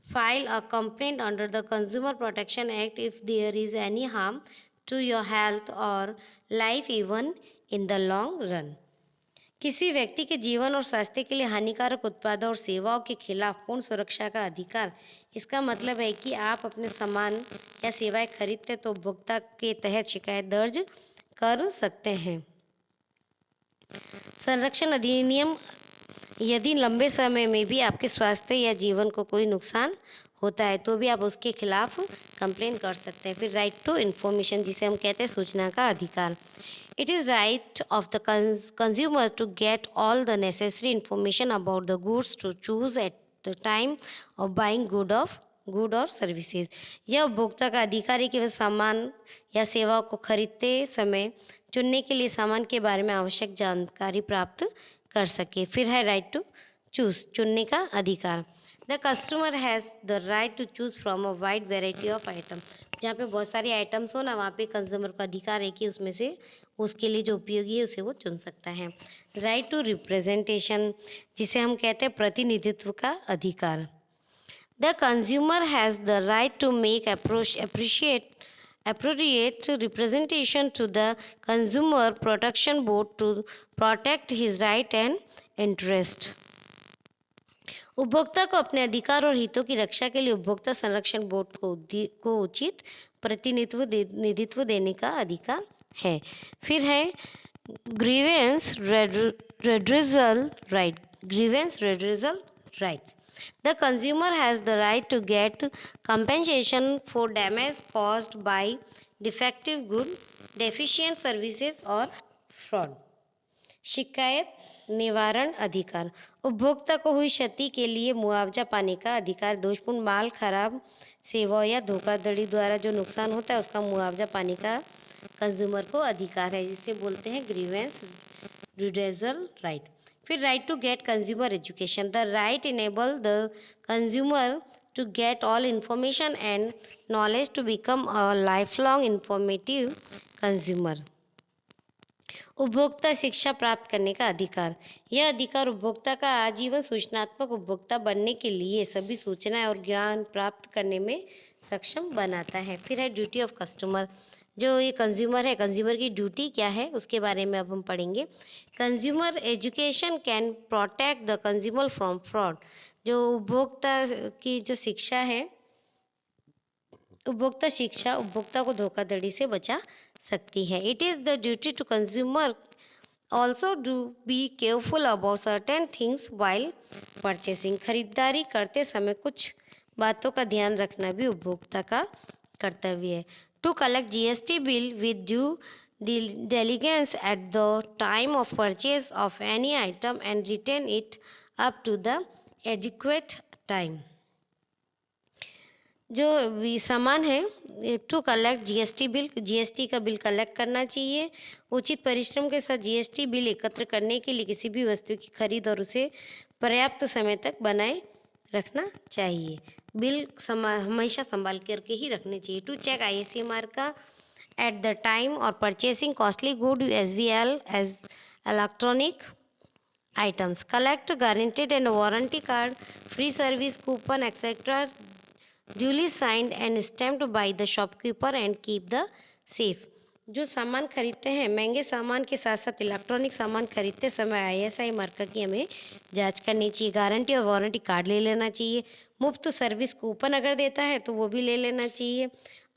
file a complaint under the Consumer Protection Act if there is any harm to your health or life even in the long run। किसी व्यक्ति के जीवन और स्वास्थ्य के लिए हानिकारक उत्पादों और सेवाओं के खिलाफ पूर्ण सुरक्षा का अधिकार। इसका मतलब है कि आप अपने सामान या सेवाएं खरीदते तो उपभोक्ता के तहत शिकायत दर्ज कर सकते हैं। संरक्षण अधिनियम, यदि लंबे समय में भी आपके स्वास्थ्य या जीवन को कोई नुकसान होता है तो भी आप उसके खिलाफ कंप्लेन कर सकते हैं। फिर राइट टू इन्फॉर्मेशन, जिसे हम कहते हैं सूचना का अधिकार। It is right of the consumer to get all the necessary information about the goods to choose at the time of buying good और सर्विसेज। यह उपभोक्ता का अधिकार है कि वह सामान या सेवाओं को खरीदते समय चुनने के लिए सामान के बारे में आवश्यक जानकारी प्राप्त कर सके। फिर है राइट टू चूज, चुनने का अधिकार। The customer has the right to choose from a wide variety of item. जहाँ पे बहुत सारे आइटम्स हो ना, वहाँ पे कंज्यूमर को अधिकार है कि उसमें से उसके लिए जो उपयोगी है उसे वो चुन सकता है। राइट टू रिप्रेजेंटेशन, जिसे हम कहते हैं प्रतिनिधित्व का अधिकार। The consumer has the right to make appropriate representation to the Consumer Protection Board to protect his right and interest। उपभोक्ता को अपने अधिकार और हितों की रक्षा के लिए उपभोक्ता संरक्षण बोर्ड को उचित प्रतिनिधित्व देने का अधिकार है। फिर है grievance redressal right. Grievance redressal rights. The consumer has the right to get compensation for damage caused by defective good, deficient services or fraud। शिकायत निवारण अधिकार, उपभोक्ता को हुई क्षति के लिए मुआवजा पाने का अधिकार। दोषपूर्ण माल, खराब सेवा या धोखाधड़ी द्वारा जो नुकसान होता है उसका मुआवजा पाने का कंज्यूमर को अधिकार है, जिसे बोलते हैं ग्रीवेंस रिड्रेसल राइट। फिर right to get consumer education, the right enable the consumer to get all information and knowledge to become a lifelong informative consumer. उपभोक्ता शिक्षा प्राप्त करने का अधिकार, यह अधिकार उपभोक्ता का आजीवन सूचनात्मक उपभोक्ता बनने के लिए सभी सूचनाएं और ज्ञान प्राप्त करने में सक्षम बनाता है। फिर है ड्यूटी ऑफ कस्टमर, जो ये कंज्यूमर है, कंज्यूमर की ड्यूटी क्या है उसके बारे में अब हम पढ़ेंगे। Consumer education can protect the consumer from fraud, जो उपभोक्ता की जो शिक्षा है, उपभोक्ता शिक्षा उपभोक्ता को धोखाधड़ी से बचा सकती है। It is the duty to consumer also to be careful about certain things while purchasing, खरीदारी करते समय कुछ बातों का ध्यान रखना भी उपभोक्ता का कर्तव्य है। To collect GST bill with due diligence at the time of purchase of any item and return it up to the adequate time। जो भी सामान है, to collect GST bill, GST का बिल कलेक्ट करना चाहिए। उचित परिश्रम के साथ GST बिल एकत्र करने के लिए किसी भी वस्तु की खरीद और उसे पर्याप्त समय तक बनाए रखना चाहिए। बिल हमेशा संभाल करके ही रखने चाहिए। टू चेक ISMR का एट द टाइम और purchasing costly good as well as electronic items, collect guaranteed and warranty card, free service coupon etc duly signed and stamped by the shopkeeper and keep the safe। जो सामान खरीदते हैं, महंगे सामान के साथ साथ इलेक्ट्रॉनिक सामान खरीदते समय ISI मार्का की हमें जांच करनी चाहिए। गारंटी और वारंटी कार्ड ले लेना चाहिए। मुफ्त सर्विस कूपन अगर देता है तो वो भी ले लेना चाहिए।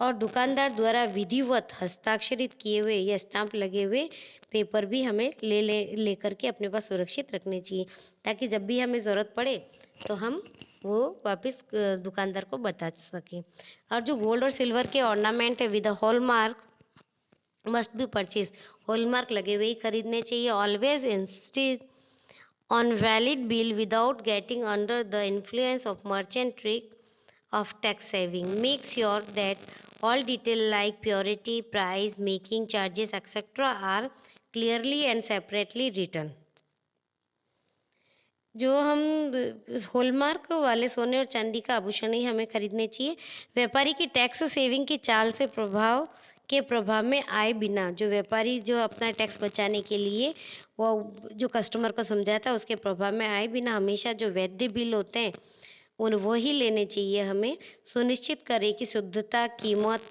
और दुकानदार द्वारा विधिवत हस्ताक्षरित किए हुए या स्टाम्प लगे हुए पेपर भी हमें ले करके अपने पास सुरक्षित रखने चाहिए, ताकि जब भी हमें ज़रूरत पड़े तो हम वो वापस दुकानदार को बता सकें। और जो गोल्ड और सिल्वर के ऑर्नामेंट है with hallmark must be purchase, hallmark लगे हुए ही खरीदने चाहिए। Always insist on valid bill without getting under the influence of merchant trick of tax saving, make sure that all detail like purity, price, making charges etc are clearly and separately written। जो हम hallmark वाले सोने और चांदी का आभूषण ही हमें खरीदने चाहिए। व्यापारी की टैक्स सेविंग की चाल से प्रभाव में आए बिना, जो व्यापारी जो अपना टैक्स बचाने के लिए वो जो कस्टमर को समझाता है उसके प्रभाव में आए बिना हमेशा जो वैध बिल होते हैं उन वो ही लेने चाहिए। हमें सुनिश्चित करें कि शुद्धता, कीमत,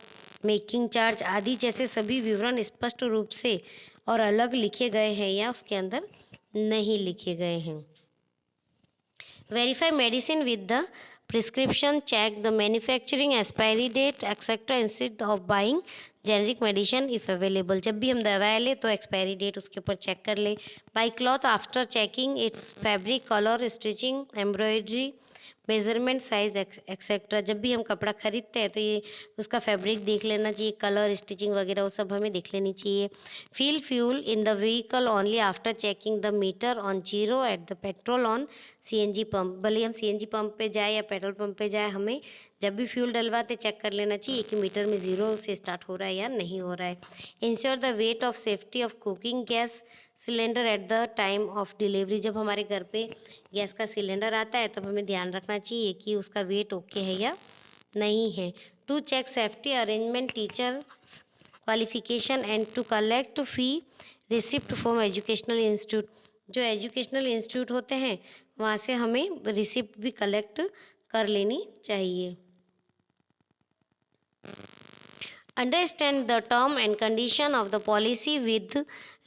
मेकिंग चार्ज आदि जैसे सभी विवरण स्पष्ट रूप से और अलग लिखे गए हैं या उसके अंदर नहीं लिखे गए हैं। Verify medicine with the prescription, check the manufacturing expiry date, etc. instead of buying generic medicine if available. जब भी हम दवाएं लें तो एक्सपायरी डेट उसके ऊपर चेक कर लें। Buy cloth after checking its fabric, color, stitching, embroidery, measurement, size etcetera. जब भी हम कपड़ा खरीदते हैं तो ये उसका फैब्रिक देख लेना चाहिए, कलर, स्टिचिंग वगैरह वो सब हमें देख लेनी चाहिए। Fill fuel in the vehicle only after checking the meter on zero at the petrol on CNG pump. भले हम सीएनजी पंप पे जाए या पेट्रोल पंप पे जाए, हमें जब भी फ्यूल डलवाते चेक कर लेना चाहिए कि मीटर में ज़ीरो से स्टार्ट हो रहा है या नहीं हो रहा है। Ensure the weight of safety of cooking gas cylinder eight the time of delivery. जब हमारे घर पे गैस का सिलेंडर आता है तब हमें ध्यान रखना चाहिए कि उसका वेट ओके है या नहीं है। To check safety arrangement, teacher qualification and to collect fee receipt from educational institute. जो एजुकेशनल इंस्टीट्यूट होते हैं वहाँ से हमें रिसिप्ट भी कलेक्ट कर लेनी चाहिए। Understand the term and condition of the policy with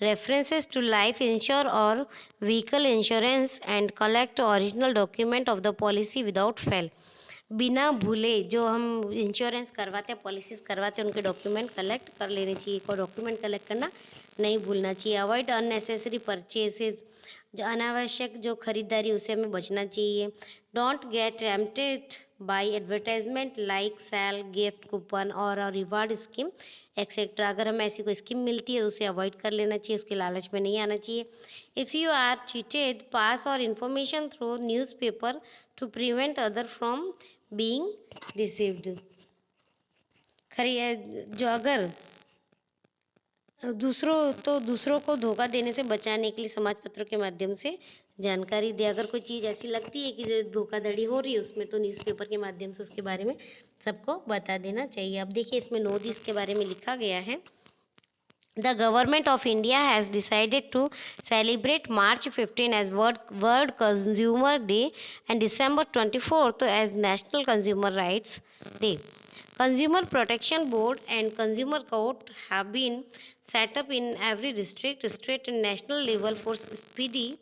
references to life insurance or vehicle insurance and collect original document of the policy without fail. बिना भूले जो हम इंश्योरेंस करवाते हैं, पॉलिसीज़ करवाते हैं, उनके डॉक्यूमेंट कलेक्ट कर लेने चाहिए। कोई डॉक्यूमेंट कलेक्ट करना नहीं भूलना चाहिए। अवॉइड अननेसेसरी परचेसेस, जो अनावश्यक जो खरीदारी उसे हमें बचना चाहिए। Don't get tempted by advertisement like sale, gift, coupon और रिवार्ड स्कीम एक्सेट्रा। अगर हमें ऐसी कोई स्कीम मिलती है तो उसे अवॉइड कर लेना चाहिए, उसके लालच में नहीं आना चाहिए। If you are cheated, pass और information through newspaper to prevent other from being deceived. जो अगर दूसरों को धोखा देने से बचाने के लिए समाज पत्रों के माध्यम से जानकारी दे। अगर कोई चीज़ ऐसी लगती है कि जो धोखाधड़ी हो रही है उसमें, तो न्यूज़पेपर के माध्यम से उसके बारे में सबको बता देना चाहिए। अब देखिए इसमें नोटिस के बारे में लिखा गया है। The government of India has decided to celebrate March 15 as World Consumer Day and December 24th as National Consumer Rights Day. Consumer Protection Board and Consumer Court have been set up in every district, state and national level for speedy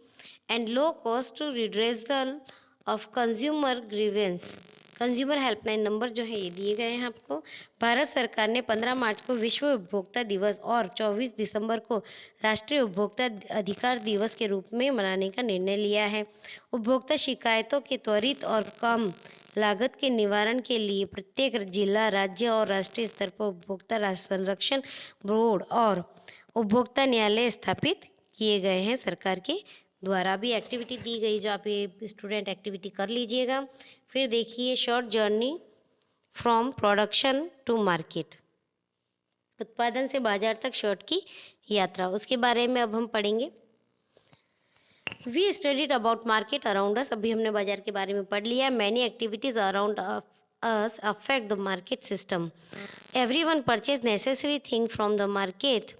and low cost redressal of consumer grievance. Consumer helpline number जो है ये दिए गए हैं आपको। भारत सरकार ने 15 मार्च को विश्व उपभोक्ता दिवस और 24 दिसंबर को राष्ट्रीय उपभोक्ता अधिकार दिवस के रूप में मनाने का निर्णय लिया है। उपभोक्ता शिकायतों के त्वरित और कम लागत के निवारण के लिए प्रत्येक जिला, राज्य और राष्ट्रीय स्तर पर उपभोक्ता संरक्षण बोर्ड और उपभोक्ता न्यायालय स्थापित किए गए हैं। सरकार के द्वारा भी एक्टिविटी दी गई, जो आप ये स्टूडेंट एक्टिविटी कर लीजिएगा। फिर देखिए short journey from production to market, उत्पादन से बाजार तक शॉर्ट की यात्रा, उसके बारे में अब हम पढ़ेंगे। We studied about market around us, अभी हमने बाजार के बारे में पढ़ लिया। Many activities around us affect the market system. Everyone purchase necessary thing from the market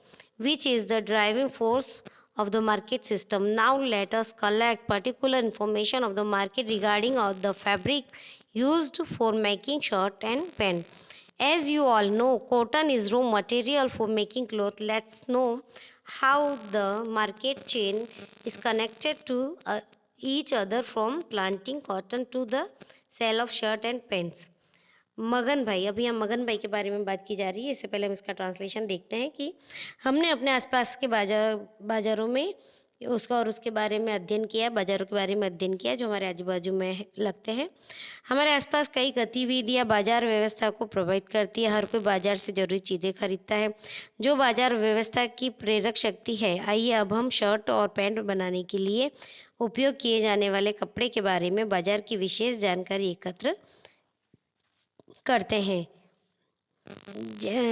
which is the driving force of the market system. Now let us collect particular information of the market regarding the fabric used for making shirt and pant. As you all know, cotton is raw material for making cloth. Let's know how the market chain is connected to each other from planting cotton to the sale of shirt and pants. मगन भाई, अभी हम मगन भाई के बारे में बात की जा रही है। इससे पहले हम इसका ट्रांसलेशन देखते हैं कि हमने अपने आसपास के बाज़ारों में उसके बारे में अध्ययन किया, बाज़ारों के बारे में अध्ययन किया जो हमारे आजू बाजू में लगते हैं। हमारे आसपास कई गतिविधियाँ बाजार व्यवस्था को प्रभावित करती है। हर कोई बाजार से ज़रूरी चीज़ें खरीदता है जो बाजार व्यवस्था की प्रेरक शक्ति है। आइए अब हम शर्ट और पैंट बनाने के लिए उपयोग किए जाने वाले कपड़े के बारे में बाजार की विशेष जानकारी एकत्र करते हैं।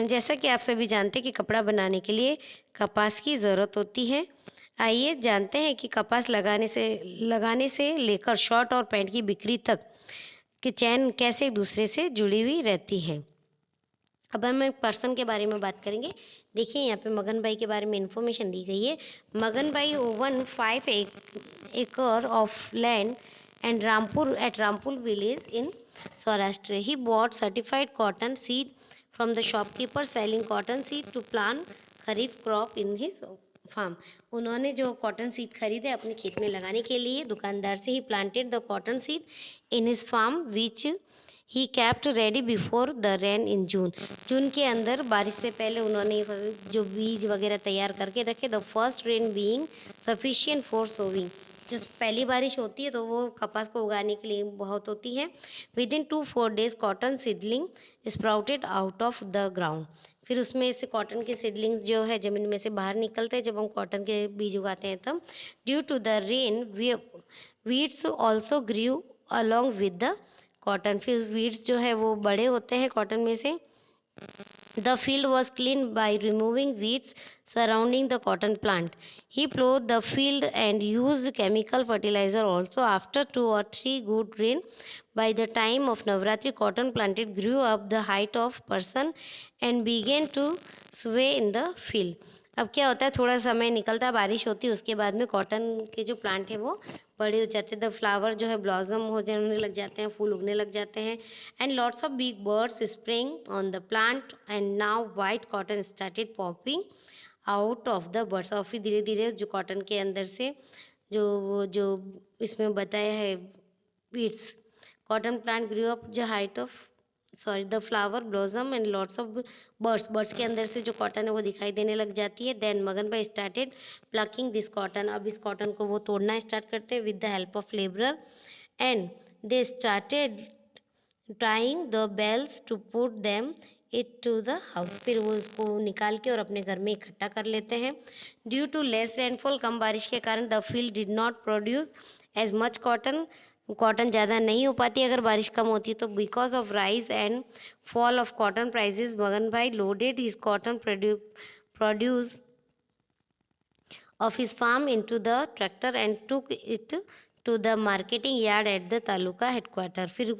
जैसा कि आप सभी जानते हैं कि कपड़ा बनाने के लिए कपास की ज़रूरत होती है। आइए जानते हैं कि कपास लगाने से लेकर शर्ट और पैंट की बिक्री तक की चैन कैसे एक दूसरे से जुड़ी हुई रहती है। अब हम एक पर्सन के बारे में बात करेंगे। देखिए यहाँ पे मगन भाई के बारे में इंफॉर्मेशन दी गई है। Magan bhai own 5 acre of land and Rampur village in Saurashtra. He bought certified cotton seed from the shopkeeper selling cotton seed to plant kharif crop in his farm. उन्होंने जो कॉटन सीड खरीदे अपने खेत में लगाने के लिए दुकानदार से ही planted the cotton seed in his farm which he kept ready before the rain in June के अंदर बारिश से पहले उन्होंने जो बीज वगैरह तैयार करके रखे। The first rain being sufficient for sowing. जो पहली बारिश होती है तो वो कपास को उगाने के लिए बहुत होती है। With in 2-4 days cotton seedling sprouted out of the ground. फिर उसमें से कॉटन के सीडलिंग्स जो है ज़मीन में से बाहर निकलते हैं जब हम कॉटन के बीज उगाते हैं तब। Due to the rain weeds also grew along with the cotton. फिर वीड्स जो है वो बड़े होते हैं कॉटन में से। The field was cleaned by removing weeds surrounding the cotton plant. He plowed the field and used chemical fertilizer also. After 2 or 3 good rain, by the time of Navratri, cotton planted grew up the height of person and began to sway in the field. अब क्या होता है, थोड़ा समय निकलता है, बारिश होती है, उसके बाद में कॉटन के जो प्लांट है वो बड़े हो जाते हैं। द फ्लावर जो है ब्लॉसम हो जाने लग जाते हैं, फूल उगने लग जाते हैं। And lots of big birds spring on the plant and now white cotton started popping out of the birds. और फिर धीरे धीरे जो कॉटन के अंदर से जो इसमें बताया है beads, cotton plant grew up the height of the flower blossom and lots of birds के अंदर से जो कॉटन है वो दिखाई देने लग जाती है। देन मगन भाई स्टार्टेड प्लकिंग दिस कॉटन। अब इस कॉटन को वो तोड़ना स्टार्ट करते हैं with the help of labourer and they started tying the bales to put them it to the house. फिर वो इसको निकाल के और अपने घर में इकट्ठा कर लेते हैं। ड्यू टू लेस रेनफॉल, कम बारिश के कारण the field did not produce as much cotton. Cotton ज़्यादा नहीं हो पाती अगर बारिश कम होती है तो। Because of rise and fall of cotton prices, Magan bhai loaded his cotton produce of his farm into the tractor and took it to the marketing yard at the taluka headquarter. फिर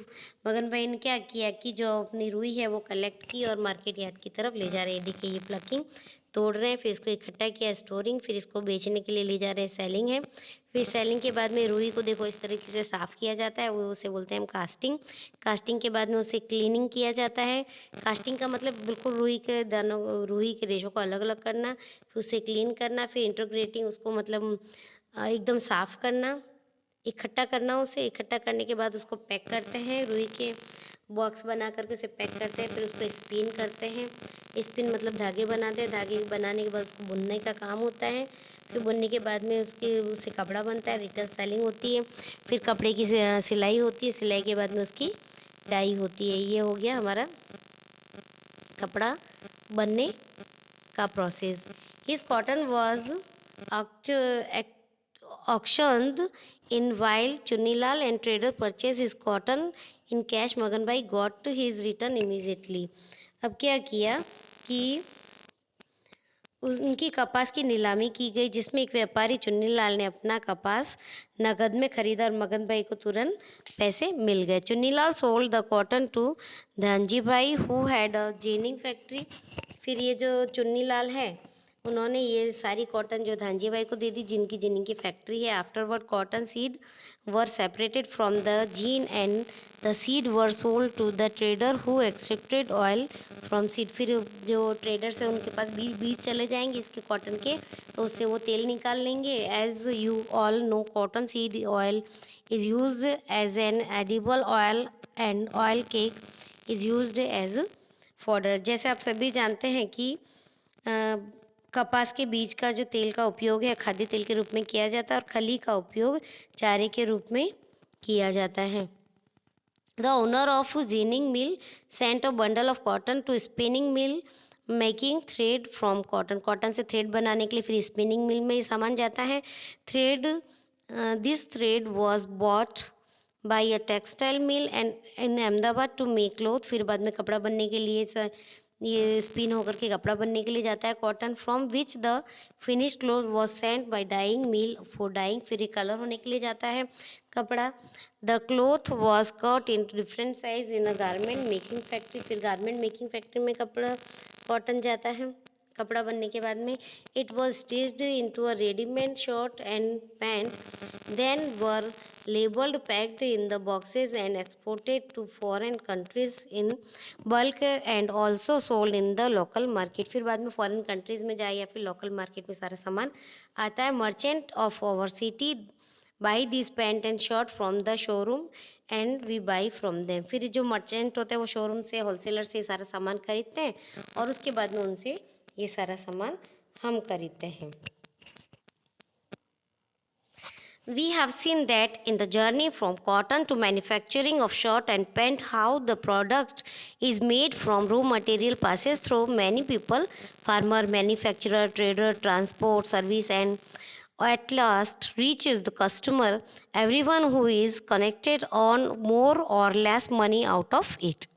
मगन भाई ने क्या किया कि जो अपनी रुई है वो कलेक्ट की और मार्केट यार्ड की तरफ ले जा रहे हैं। देखिए ये प्लकिंग तोड़ रहे हैं, फिर इसको इकट्ठा किया स्टोरिंग, फिर इसको बेचने के लिए ले जा रहे हैं सेलिंग है। फिर सेलिंग के बाद में रुई को देखो इस तरीके से साफ़ किया जाता है, वो उसे बोलते हैं हम कास्टिंग। कास्टिंग के बाद में उसे क्लीनिंग किया जाता है। कास्टिंग का मतलब बिल्कुल रुई के दानों, रुई के रेशों को अलग अलग करना, फिर उसे क्लीन करना, फिर इंटीग्रेटिंग उसको मतलब एकदम साफ़ करना, इकट्ठा करना। उसे इकट्ठा करने के बाद उसको पैक करते हैं, रुई के बॉक्स बना करके उसे पैक करते हैं। फिर उसको स्पिन करते हैं। स्पिन मतलब धागे बनाते हैं। धागे बनाने के बाद उसको बुनने का काम होता है। फिर बुनने के बाद में उससे कपड़ा बनता है, रिटेल सेलिंग होती है। फिर कपड़े की सिलाई होती है, सिलाई के बाद में उसकी डाई होती है। ये हो गया हमारा कपड़ा बनने का process. His cotton was auctioned in while Chunilal and trader purchased his cotton in cash. मगन भाई got his return immediately। अब क्या किया कि उनकी कपास की नीलामी की गई जिसमें एक व्यापारी चुन्नीलाल ने अपना कपास नगद में खरीदा और मगन भाई को तुरंत पैसे मिल गए। Chunnilal sold the cotton to Dhanji bhai who had a ginning factory. फिर ये जो चुन्नीलाल है उन्होंने ये सारी कॉटन जो धानजी भाई को दे दी जिनकी जिनिंग की फैक्ट्री है। Afterward cotton seed were separated from the gin and the seed were sold to the trader who extracted oil from seed. फिर जो ट्रेडर्स है उनके पास बीज चले जाएंगे इसके कॉटन के, तो उससे वो तेल निकाल लेंगे। As you all know cotton seed oil is use as an edible oil and oil cake is use as fodder. जैसे आप सभी जानते हैं कि कपास के बीज का जो तेल का उपयोग है खाद्य तेल के रूप में किया जाता है और खली का उपयोग चारे के रूप में किया जाता है। The owner of ginning mill sent a bundle of cotton to spinning mill making thread from cotton. Cotton से थ्रेड बनाने के लिए फिर स्पिनिंग मिल में सामान जाता है। This thread was bought by a textile mill and in Ahmedabad to make cloth. फिर बाद में कपड़ा बनने के लिए ये स्पिन होकर के कपड़ा बनने के लिए जाता है। Cotton from which the finish cloth was sent by dyeing mill for dyeing, फिर ये कलर होने के लिए जाता है कपड़ा। The cloth was cut in different size in a garment making factory, फिर गारमेंट मेकिंग फैक्ट्री में कपड़ा कॉटन जाता है कपड़ा बनने के बाद में। It was stitched into a readymade shirt and pant, then were labeled, packed in the boxes and exported to foreign countries in bulk and also sold in the local market। फिर बाद में फॉरेन कंट्रीज में जाए या फिर local market में सारा सामान आता है। Merchant of our city buy this pant and shirt from the showroom and we buy from them. फिर जो मर्चेंट होते हैं वो शोरूम से होलसेलर से सारा सामान खरीदते हैं और उसके बाद में उनसे ये सारा सामान हम खरीदते हैं। We have seen that in the journey from cotton to manufacturing of shirt and pant, how the product is made from raw material passes through many people, farmer, manufacturer, trader, transport, service, and at last reaches the customer, everyone who is connected on more or less money out of it.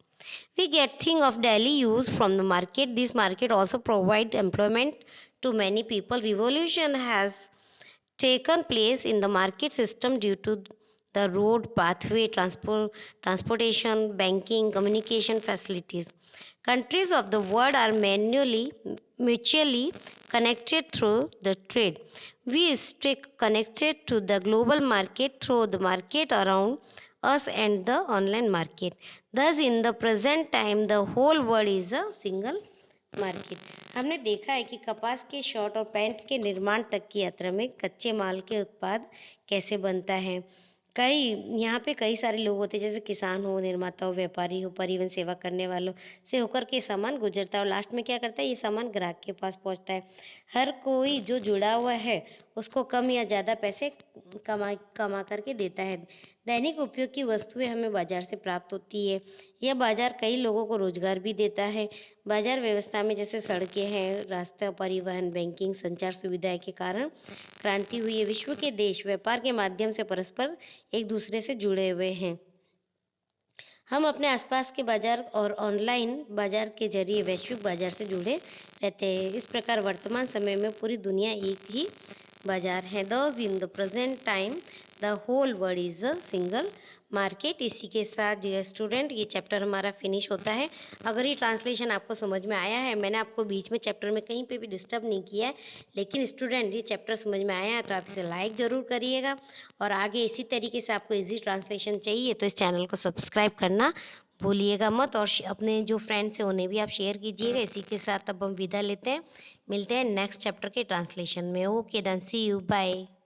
We get things of daily use from the market. This market also provides employment to many people. Revolution has taken place in the market system due to the road, pathway, transportation, banking, communication facilities. Countries of the world are mutually connected through the trade. We stay connected to the global market through the market around us and the online market. Thus, in the present time, the whole world is a single market. हमने देखा है कि कपास के shirt और pant के निर्माण तक की यात्रा में कच्चे माल के उत्पाद कैसे बनता है। कई यहाँ पे कई सारे लोग होते हैं, जैसे किसान हो, निर्माता हो, व्यापारी हो, परिवहन सेवा करने वालों से होकर के सामान गुजरता है और लास्ट में क्या करता है, ये सामान ग्राहक के पास पहुँचता है। हर कोई जो जुड़ा हुआ है उसको कम या ज़्यादा पैसे कमा करके देता है। दैनिक उपयोग की वस्तुएं हमें बाजार से प्राप्त होती है। यह बाजार कई लोगों को रोजगार भी देता है। बाजार व्यवस्था में जैसे सड़कें हैं, रास्ता, परिवहन, बैंकिंग, संचार सुविधाएं के कारण क्रांति हुई है। विश्व के देश व्यापार के माध्यम से परस्पर एक दूसरे से जुड़े हुए हैं। हम अपने आसपास के बाजार और ऑनलाइन बाजार के जरिए वैश्विक बाजार से जुड़े रहते हैं। इस प्रकार वर्तमान समय में पूरी दुनिया एक ही बाजार है। Thus in the present time the whole world is a single market. इसी के साथ डियर स्टूडेंट ये चैप्टर हमारा फिनिश होता है। अगर ये ट्रांसलेशन आपको समझ में आया है, मैंने आपको बीच में चैप्टर में कहीं पे भी डिस्टर्ब नहीं किया है, लेकिन स्टूडेंट ये चैप्टर समझ में आया है तो आप इसे लाइक ज़रूर करिएगा और आगे इसी तरीके से आपको इजी ट्रांसलेशन चाहिए तो इस चैनल को सब्सक्राइब करना भूलिएगा मत और अपने जो फ्रेंड्स हैं उन्हें भी आप शेयर कीजिएगा। इसी के साथ अब हम विदा लेते हैं, मिलते हैं नेक्स्ट चैप्टर के ट्रांसलेशन में। Okay then, see you, bye.